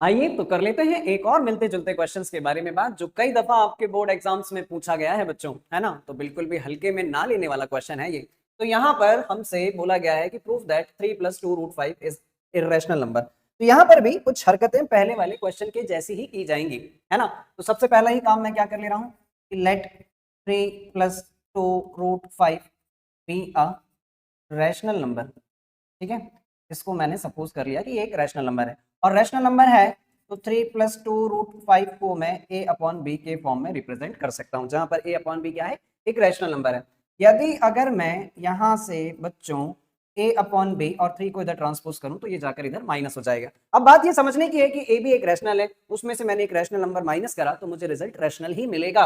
आइए तो कर लेते हैं एक और मिलते जुलते क्वेश्चंस के बारे में बात, जो कई दफा आपके बोर्ड एग्जाम्स में पूछा गया है बच्चों, है ना। तो बिल्कुल भी हल्के में ना लेने वाला क्वेश्चन है ये। तो यहाँ पर हमसे बोला गया है कि prove that 3 + 2√5 is irrational number. तो यहाँ पर भी कुछ हरकतें पहले वाले क्वेश्चन के जैसी ही की जाएंगी, है ना। तो सबसे पहला ही काम मैं क्या कर ले रहा हूँ कि let 3 + 2√5 be a rational number. ठीक है, इसको मैंने सपोज कर लिया कि ये एक रैशनल नंबर है, और रैशनल नंबर है तो 3 + 2√5 को मैं a/b के फॉर्म में रिप्रेजेंट कर सकता हूं, जहां पर a/b क्या है, एक रैशनल नंबर है। यदि अगर मैं यहां से बच्चों a/b और 3 को इधर ट्रांसपोज करूं तो ये जाकर इधर माइनस हो जाएगा। अब बात ये समझने की है कि a भी एक रैशनल है, उसमें से मैंने एक रैशनल नंबर माइनस करा तो मुझे रिजल्ट रैशनल ही मिलेगा।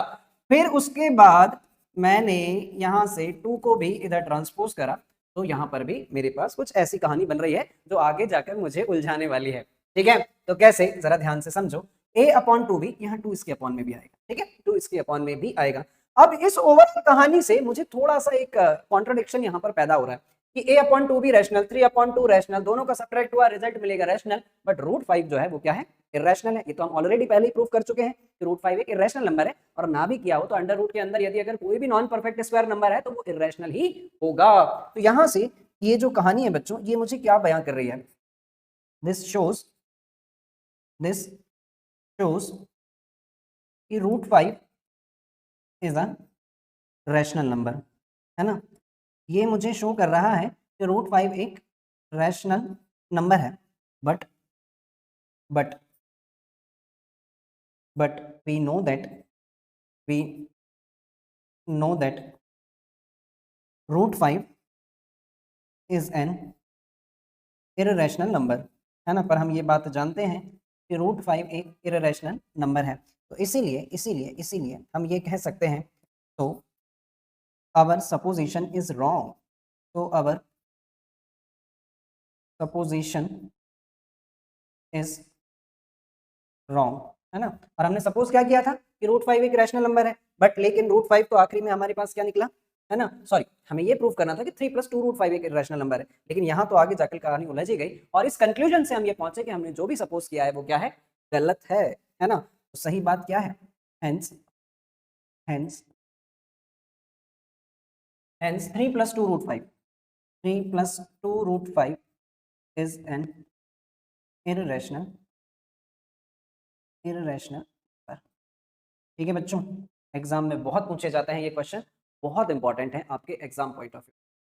फिर उसके बाद मैंने यहां से 2 को भी इधर ट्रांसपोज करा तो यहां पर भी मेरे पास कुछ ऐसी कहानी बन रही है जो आगे जाकर मुझे उलझाने वाली है। ठीक है, तो कैसे, जरा ध्यान से समझो। a/2 भी यहाँ 2 इसके अपॉन में भी आएगा। ठीक है, 2 इसके अपॉन में भी आएगा। अब इस ओवरऑल कहानी से मुझे थोड़ा सा एक कॉन्ट्रडिक्शन यहाँ पर पैदा हो रहा है कि a/2 भी रैशनल, 3/2 रैशनल, दोनों का सब्ट्रैक्ट हुआ, रिजल्ट मिलेगा रैशनल, बट √5 जो है वो क्या है, इर्रेशनल है। ये तो हम ऑलरेडी पहले ही प्रूव कर चुके हैं कि √5 एक इर्रेशनल नंबर है, और ना भी किया हो तो अंडर रूट के अंदर यदि अगर कोई भी नॉन परफेक्ट स्क्वायर नंबर है तो वो इर्रेशनल ही होगा। तो यहां से ये जो कहानी है बच्चों, ये मुझे क्या बयां कर रही है, दिस शोज कि √5 इज अ रैशनल नंबर, है ना। ये मुझे शो कर रहा है कि √5 एक रैशनल नंबर है, but but but we know that we know that √5 is an irrational number, है ना। पर हम ये बात जानते हैं कि √5 एक इररेशनल नंबर है। तो इसीलिए इसीलिए इसीलिए हम ये कह सकते हैं, तो आवर सपोजिशन इज रॉन्ग। तो आवर सपोजिशन इज रॉन्ग, है ना। और हमने सपोज क्या किया था कि √5 एक रैशनल नंबर है, बट लेकिन √5 तो आखिरी में हमारे पास क्या निकला, है ना। सॉरी, हमें ये प्रूव करना था कि 3 + 2√5 एक रैशनल नंबर है, लेकिन यहाँ तो आगे जाकर कहानी उलझ ही गई, और इस कंक्लूजन से हम ये पहुंचे कि हमने जो भी सपोज किया है वो क्या है, गलत है ना। तो सही बात क्या है, hence hence hence 3 + 2√5 3 + 2√5 is an irrational irrational. ठीक है बच्चों, एग्जाम में बहुत पूछे जाते हैं ये क्वेश्चन, बहुत इंपॉर्टेंट है आपके एग्जाम पॉइंट ऑफ व्यू।